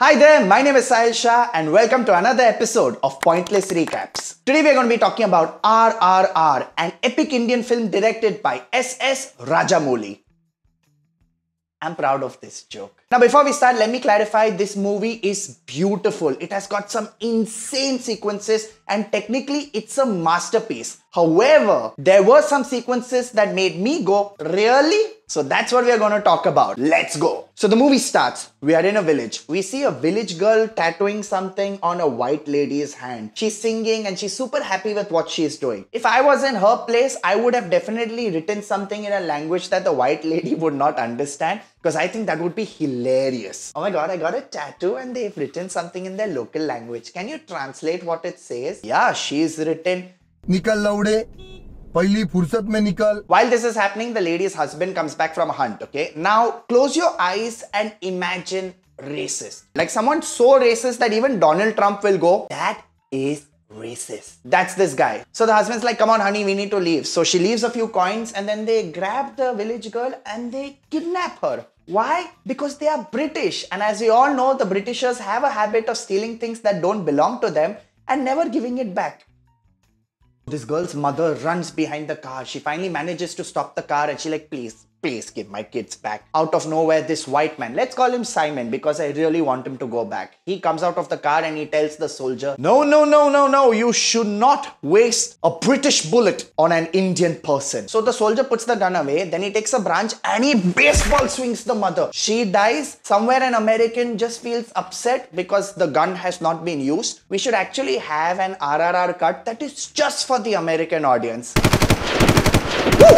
Hi there, my name is Sahil Shah and welcome to another episode of Pointless Recaps. Today we are going to be talking about RRR, an epic Indian film directed by S.S. Rajamouli. I'm proud of this joke. Now before we start, let me clarify, this movie is beautiful. It has got some insane sequences and technically it's a masterpiece. However, there were some sequences that made me go, really? So that's what we are going to talk about. Let's go. So the movie starts. We are in a village. We see a village girl tattooing something on a white lady's hand. She's singing and she's super happy with what she's doing. If I was in her place, I would have definitely written something in a language that the white lady would not understand, because I think that would be hilarious. Oh my god, I got a tattoo and they've written something in their local language. Can you translate what it says? Yeah, she's written, "Nikal laude. Pahli fursat mein nikal." While this is happening, the lady's husband comes back from a hunt, okay? Now, close your eyes and imagine racist. Like someone so racist that even Donald Trump will go, that is racist. That's this guy. So the husband's like, come on honey, we need to leave. So she leaves a few coins and then they grab the village girl and they kidnap her. Why? Because they are British. And as we all know, the Britishers have a habit of stealing things that don't belong to them and never giving it back. This girl's mother runs behind the car. She finally manages to stop the car and she's like, please give my kids back. Out of nowhere, this white man, let's call him Simon because I really want him to go back. He comes out of the car and he tells the soldier, no, you should not waste a British bullet on an Indian person. So the soldier puts the gun away, then he takes a branch and he baseball swings the mother. She dies. Somewhere an American just feels upset because the gun has not been used. We should actually have an RRR cut that is just for the American audience. Woo!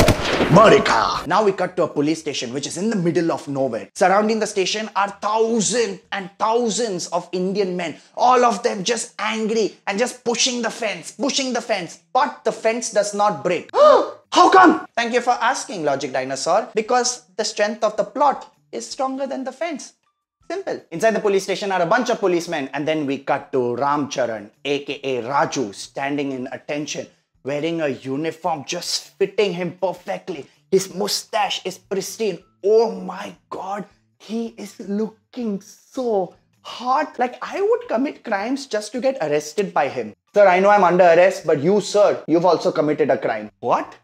America! Now we cut to a police station which is in the middle of nowhere. Surrounding the station are thousands and thousands of Indian men. All of them just angry and just pushing the fence. But the fence does not break. How come? Thank you for asking, Logic Dinosaur. Because the strength of the plot is stronger than the fence. Simple. Inside the police station are a bunch of policemen, and then we cut to Ram Charan, aka Raju, standing in attention, wearing a uniform just fitting him perfectly. His mustache is pristine. Oh my god, he is looking so hot. Like I would commit crimes just to get arrested by him. Sir, I know I'm under arrest, but you, sir, you've also committed a crime. What?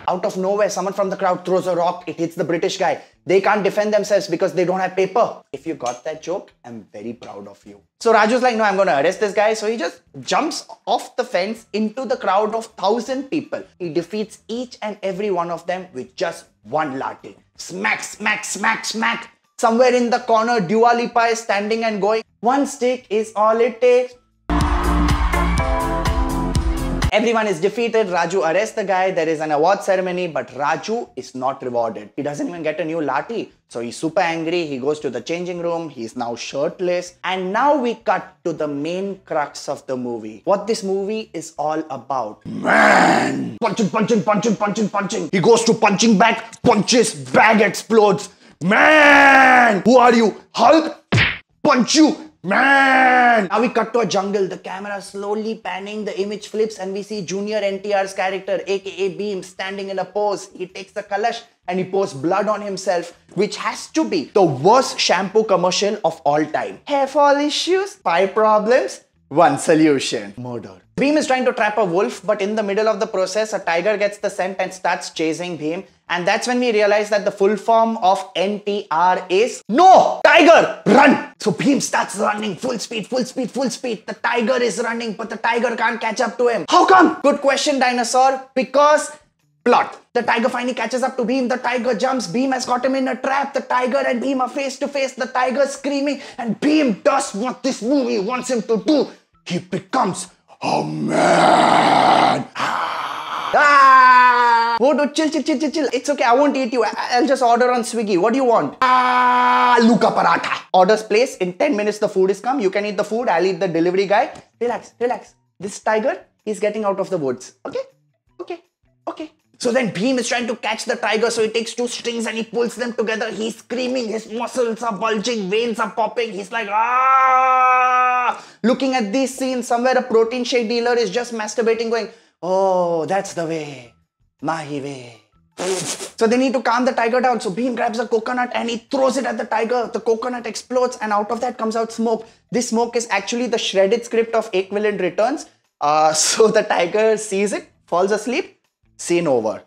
Out of nowhere, someone from the crowd throws a rock. It hits the British guy. They can't defend themselves because they don't have paper. If you got that joke, I'm very proud of you. So Raju's like, no, I'm going to arrest this guy. So he just jumps off the fence into the crowd of 1,000 people. He defeats each and every one of them with just one lathi. Smack, smack, smack, smack. Somewhere in the corner, Dua Lipa is standing and going, one stick is all it takes. Everyone is defeated. Raju arrests the guy. There is an award ceremony, but Raju is not rewarded. He doesn't even get a new lathi. So he's super angry. He goes to the changing room. He's now shirtless. And now we cut to the main crux of the movie. What this movie is all about. Man! Punching. He goes to punching bag, punches, bag explodes. Man! Who are you? Hulk? Punch you! Man! Now we cut to a jungle. The camera slowly panning, the image flips and we see Junior NTR's character, aka Beam, standing in a pose. He takes a kalash and he pours blood on himself, which has to be the worst shampoo commercial of all time. Hair fall issues, 5 problems, 1 solution. Murder. Beam is trying to trap a wolf, but in the middle of the process, a tiger gets the scent and starts chasing Beam. And that's when we realize that the full form of NTR is No! Tiger! Run! So Beam starts running full speed. The tiger is running, but the tiger can't catch up to him. How come? Good question, Dinosaur. Because plot. The tiger finally catches up to Beam. The tiger jumps. Beam has got him in a trap. The tiger and Beam are face to face. The tiger screaming, and Beam does what this movie wants him to do. He becomes a man. Oh, no, chill. It's okay, I won't eat you. I'll just order on Swiggy. What do you want? Luka paratha. Orders placed. In 10 minutes, the food is come. You can eat the food. I'll eat the delivery guy. Relax. This tiger is getting out of the woods. Okay. So then Beam is trying to catch the tiger. So he takes 2 strings and he pulls them together. He's screaming. His muscles are bulging. Veins are popping. He's like, ah! Looking at these scenes, somewhere a protein shake dealer is just masturbating going, oh, that's the way. Mahi way. So they need to calm the tiger down. So Bhim grabs a coconut and he throws it at the tiger. The coconut explodes and out of that comes out smoke. This smoke is actually the shredded script of Ek Villain Returns. So the tiger sees it, falls asleep, scene over.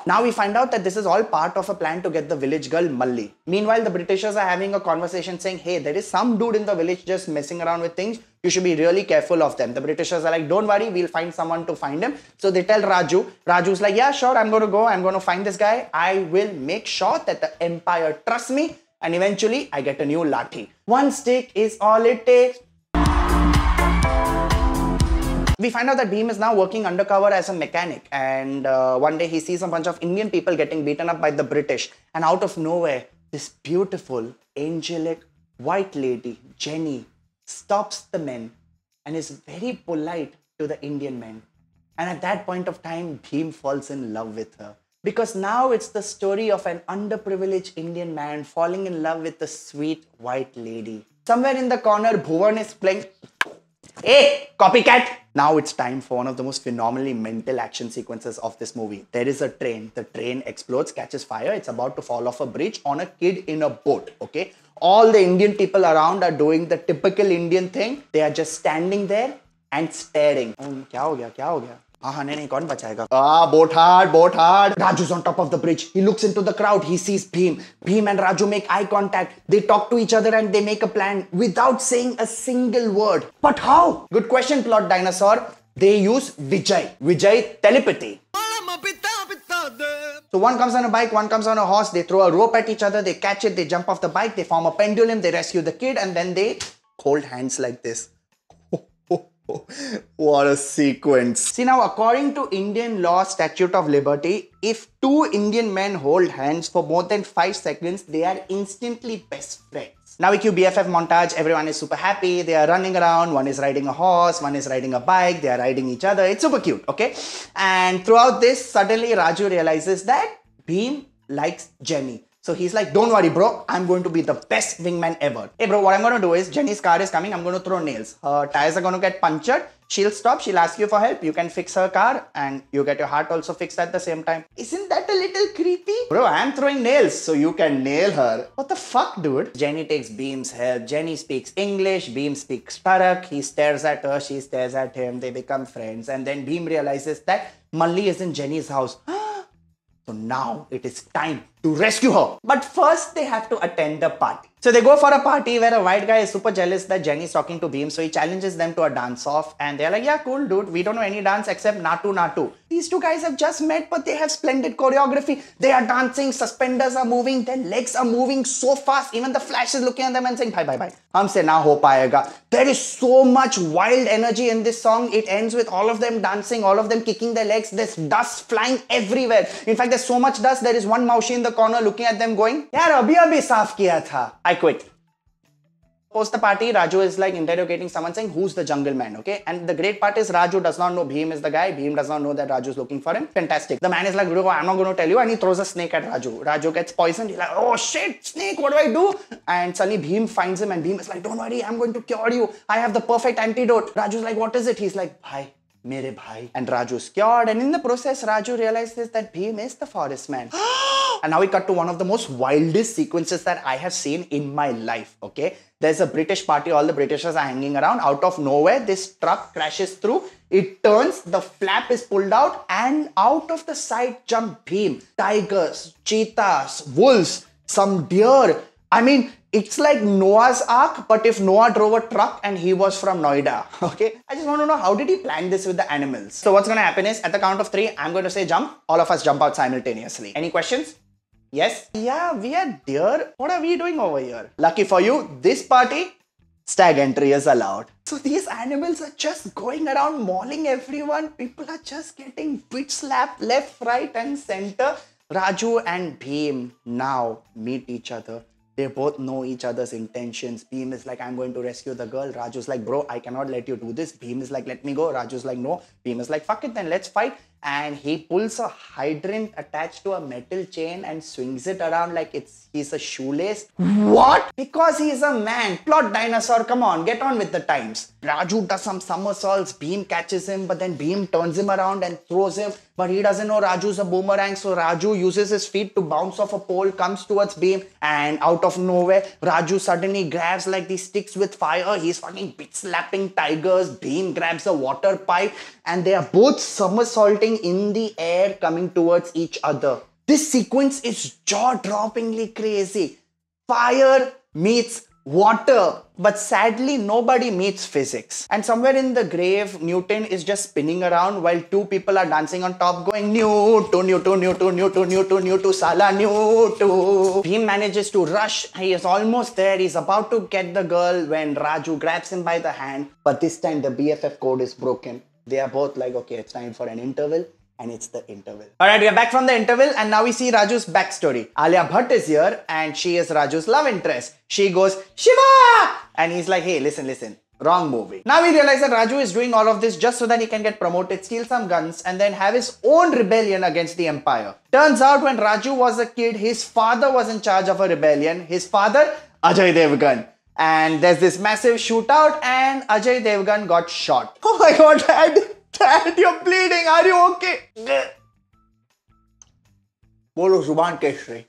Now we find out that this is all part of a plan to get the village girl Malli. Meanwhile, the Britishers are having a conversation saying, hey, there is some dude in the village just messing around with things. You should be really careful of them. The Britishers are like, don't worry, we'll find someone to find him. So they tell Raju. Raju's like, yeah, sure, I'm going to go. I'm going to find this guy. I will make sure that the empire trusts me. And eventually, I get a new lathi. One stick is all it takes. We find out that Bhim is now working undercover as a mechanic, and one day he sees a bunch of Indian people getting beaten up by the British, and out of nowhere, this beautiful, angelic, white lady, Jenny, stops the men and is very polite to the Indian men. And at that point of time, Bhim falls in love with her. Because now it's the story of an underprivileged Indian man falling in love with a sweet white lady. Somewhere in the corner, Bhuvan is playing... Hey, copycat! Now it's time for one of the most phenomenally mental action sequences of this movie. There is a train. The train explodes, catches fire. It's about to fall off a bridge on a kid in a boat, okay? All the Indian people around are doing the typical Indian thing. They are just standing there and staring. Kya ho gaya? Kya ho gaya? नहीं कौन बचाएगा? Boat hard. Raju's on top of the bridge. He looks into the crowd. He sees Bhim. Bhim and Raju make eye contact. They talk to each other and they make a plan without saying a single word. But how? Good question, plot dinosaur. They use Vijay telepathy. So one comes on a bike, one comes on a horse. They throw a rope at each other. They catch it. They jump off the bike. They form a pendulum. They rescue the kid and then they hold hands like this. What a sequence. See now, according to Indian law Statute of Liberty, if two Indian men hold hands for more than 5 seconds, they are instantly best friends. Now we cue BFF montage. Everyone is super happy. They are running around. One is riding a horse. One is riding a bike. They are riding each other. It's super cute, okay? And throughout this, suddenly Raju realizes that Bhim likes Jenny. So he's like, don't worry, bro. I'm going to be the best wingman ever. Hey, bro, what I'm going to do is Jenny's car is coming. I'm going to throw nails. Her tires are going to get punctured. She'll stop. She'll ask you for help. You can fix her car and you get your heart also fixed at the same time. Isn't that a little creepy? Bro, I'm throwing nails so you can nail her. What the fuck, dude? Jenny takes Bhim's help. Jenny speaks English. Bhim speaks Tarak. He stares at her. She stares at him. They become friends. And then Bhim realizes that Malli is in Jenny's house. So now it is time to rescue her. But first they have to attend the party. So they go for a party where a white guy is super jealous that Jenny is talking to Bhim. So he challenges them to a dance off. And they're like, yeah, cool, dude. We don't know any dance except Natu Natu. These two guys have just met, but they have splendid choreography. They are dancing. Suspenders are moving. Their legs are moving so fast. Even the Flash is looking at them and saying, bye, bye, bye. Humse na ho payega. There is so much wild energy in this song. It ends with all of them dancing, all of them kicking their legs. There's dust flying everywhere. In fact, there's so much dust. There is one Maushi in the corner looking at them going, yaar, abhi saaf kiya tha. I quit. Post the party, Raju is like interrogating someone saying, who's the jungle man, okay? And the great part is Raju does not know Bhim is the guy. Bhim does not know that Raju is looking for him. Fantastic. The man is like, I'm not going to tell you. And he throws a snake at Raju. Raju gets poisoned. He's like, oh shit, snake, what do I do? And suddenly Bhim finds him and Bhim is like, don't worry, I'm going to cure you. I have the perfect antidote. Raju's like, what is it? He's like, bhai. Mere bhai. And Raju's cured, and in the process Raju realizes that Bhim is the forest man. And now we cut to one of the most wildest sequences that I have seen in my life, okay? There's a British party, all the Britishers are hanging around. Out of nowhere, this truck crashes through. It turns, the flap is pulled out, and out of the side jump Bhim. Tigers, cheetahs, wolves, some deer. I mean, it's like Noah's Ark, but if Noah drove a truck and he was from Noida, okay? I just want to know, how did he plan this with the animals? So what's going to happen is, at the count of 3, I'm going to say jump. All of us jump out simultaneously. Any questions? Yes? Yeah, we are deer. What are we doing over here? Lucky for you, this party, stag entry is allowed. So these animals are just going around mauling everyone. People are just getting bitch slapped left, right and center. Raju and Bhim now meet each other. They both know each other's intentions. Bhim is like, I'm going to rescue the girl. Raju's like, bro, I cannot let you do this. Bhim is like, let me go. Raju's like, no. Bhim is like, fuck it then, let's fight. And he pulls a hydrant attached to a metal chain and swings it around like he's a shoelace. What? Because he's a man. Plot dinosaur, come on, get on with the times. Raju does some somersaults. Bhim catches him, but then Bhim turns him around and throws him. But he doesn't know Raju's a boomerang, so Raju uses his feet to bounce off a pole, comes towards Bhim, and out of nowhere, Raju suddenly grabs like these sticks with fire. He's fucking bit-slapping tigers. Bhim grabs a water pipe, and they are both somersaulting in the air, coming towards each other. This sequence is jaw-droppingly crazy. Fire meets water, but sadly nobody meets physics. And somewhere in the grave, Newton is just spinning around while two people are dancing on top going Newton, Newton, Newton, Newton, Newton, Newton, Sala, Newton. He manages to rush. He is almost there. He's about to get the girl when Raju grabs him by the hand. But this time the BFF code is broken. They are both like, okay, it's time for an interval. And it's the interval. Alright, we are back from the interval and now we see Raju's backstory. Alia Bhatt is here and she is Raju's love interest. She goes, Shiva! And he's like, hey, listen. Wrong movie. Now we realize that Raju is doing all of this just so that he can get promoted, steal some guns, and then have his own rebellion against the empire. Turns out when Raju was a kid, his father was in charge of a rebellion. His father, Ajay Devgan. And there's this massive shootout and Ajay Devgan got shot. Oh my god, Dad, you're bleeding. Are you okay? Bolo Zuban Keshri.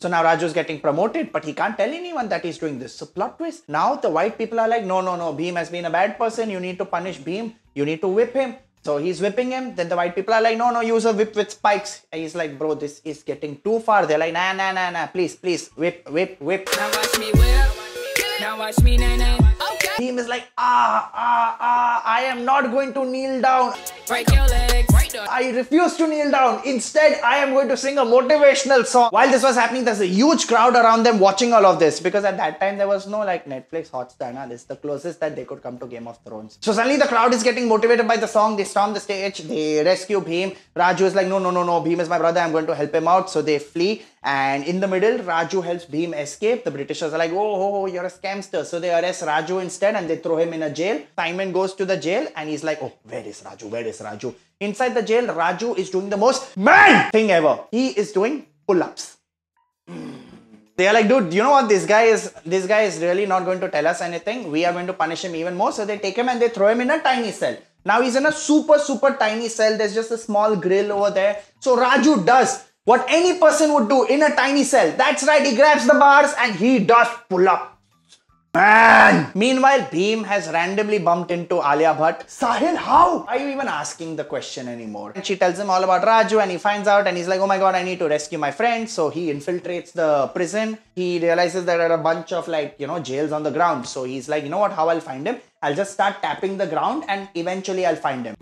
So now Raju's getting promoted, but he can't tell anyone that he's doing this. So plot twist. Now the white people are like, no. Bhim has been a bad person. You need to punish Bhim. You need to whip him. So he's whipping him. Then the white people are like, no, use a whip with spikes. And he's like, bro, this is getting too far. They're like, nah. Please, whip. Now watch me whip. Now watch me nay. Bhim is like, I am not going to kneel down. Break your legs. I refuse to kneel down. Instead, I am going to sing a motivational song. While this was happening, there's a huge crowd around them watching all of this because at that time there was no like Netflix Hotstar. This is the closest that they could come to Game of Thrones. So suddenly the crowd is getting motivated by the song. They storm the stage. They rescue Bhim. Raju is like, no. Bhim is my brother. I'm going to help him out. So they flee. And in the middle, Raju helps Bhim escape. The Britishers are like, oh, you're a scamster. So they arrest Raju instead and they throw him in a jail. Simon goes to the jail and he's like, oh, where is Raju? Inside the jail, Raju is doing the most man thing ever. He is doing pull-ups. They are like, dude, you know what? This guy is really not going to tell us anything. We are going to punish him even more. So they take him and they throw him in a tiny cell. Now he's in a super tiny cell. There's just a small grill over there. So Raju does what any person would do in a tiny cell. That's right, he grabs the bars and he does pull up. Man! Meanwhile, Bhim has randomly bumped into Alia Bhatt. Sahil, how? Are you even asking the question anymore? And she tells him all about Raju and he finds out and he's like, oh my god, I need to rescue my friend. So he infiltrates the prison. He realizes there are a bunch of jails on the ground. So he's like, you know what, how I'll find him? I'll just start tapping the ground and eventually I'll find him.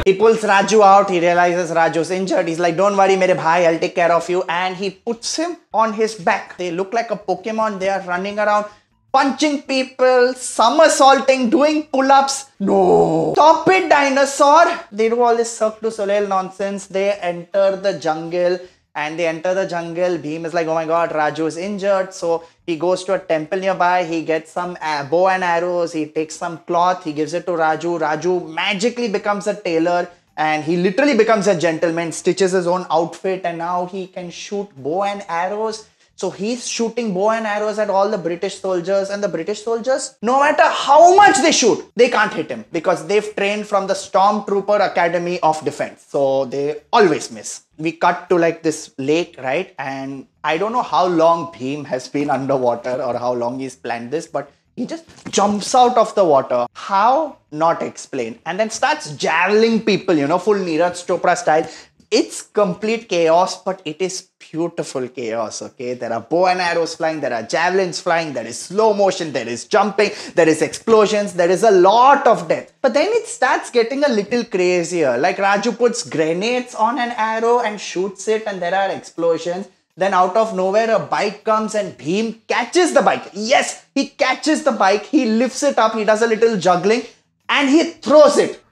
He pulls Raju out, he realizes Raju's injured, he's like, don't worry mere bhai, I'll take care of you, and he puts him on his back. They look like a Pokemon, they are running around, punching people, somersaulting, doing pull-ups. No! Stop it, dinosaur! They do all this Cirque du Soleil nonsense, they enter the jungle, and they enter the jungle. Bhim is like, oh my god, Raju is injured. So he goes to a temple nearby. He gets some bow and arrows. He takes some cloth. He gives it to Raju. Raju magically becomes a tailor. And he literally becomes a gentleman, stitches his own outfit. And now he can shoot bow and arrows. So he's shooting bow and arrows at all the British soldiers. And the British soldiers, no matter how much they shoot, they can't hit him. Because they've trained from the Stormtrooper Academy of Defense. So they always miss. We cut to like this lake, right? And I don't know how long Bhim has been underwater or how long he's planned this, but he just jumps out of the water. How? Not explained. And then starts javeling people, full Neeraj Chopra style. It's complete chaos, but it is beautiful chaos, okay? There are bow and arrows flying, there are javelins flying, there is slow motion, there is jumping, there is explosions, there is a lot of death. But then it starts getting a little crazier. Like Raju puts grenades on an arrow and shoots it and there are explosions. Then out of nowhere, a bike comes and Bhim catches the bike. Yes, he catches the bike, he lifts it up, he does a little juggling and he throws it.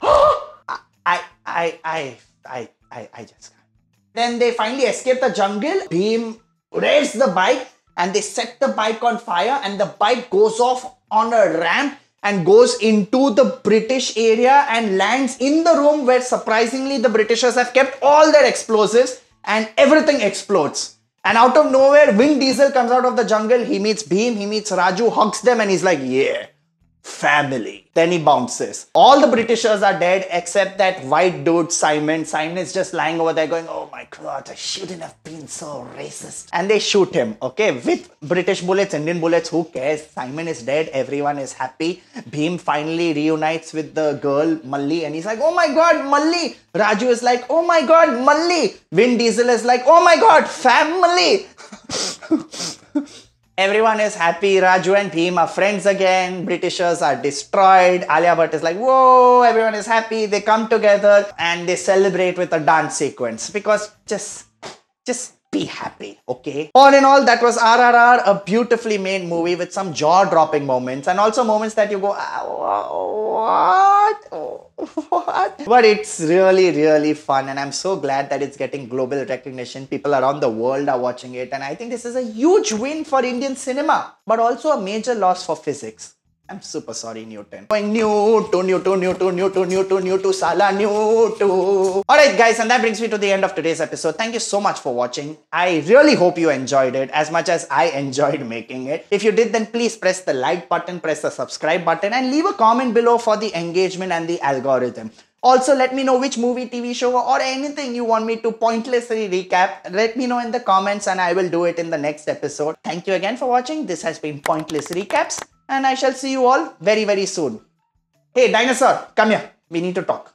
I just can't. Then they finally escape the jungle. Bhim raids the bike and they set the bike on fire and the bike goes off on a ramp and goes into the British area and lands in the room where surprisingly the Britishers have kept all their explosives and everything explodes. And out of nowhere, Vin Diesel comes out of the jungle. He meets Bhim, he meets Raju, hugs them and he's like, yeah, family. Then he bounces. All the Britishers are dead except that white dude, Simon. Simon is just lying over there going, oh my god, I shouldn't have been so racist. And they shoot him, okay, with British bullets, Indian bullets, who cares? Simon is dead, everyone is happy. Bhim finally reunites with the girl, Malli, and he's like, oh my god, Malli. Raju is like, oh my god, Malli. Vin Diesel is like, oh my god, family. Everyone is happy. Raju and Bhim are friends again. Britishers are destroyed. Alia Bhatt is like, whoa, everyone is happy. They come together and they celebrate with a dance sequence because just be happy, okay? All in all, that was RRR, a beautifully made movie with some jaw-dropping moments and also moments that you go, what? But it's really fun and I'm so glad that it's getting global recognition. People around the world are watching it and I think this is a huge win for Indian cinema, but also a major loss for physics. I'm super sorry, Newton. Going Newton, Sala Newton. Alright guys, and that brings me to the end of today's episode. Thank you so much for watching. I really hope you enjoyed it as much as I enjoyed making it. If you did, then please press the like button, press the subscribe button and leave a comment below for the engagement and the algorithm. Also, let me know which movie, TV show or anything you want me to pointlessly recap. Let me know in the comments and I will do it in the next episode. Thank you again for watching. This has been Pointless Recaps. And I shall see you all very soon. Hey, dinosaur, come here. We need to talk.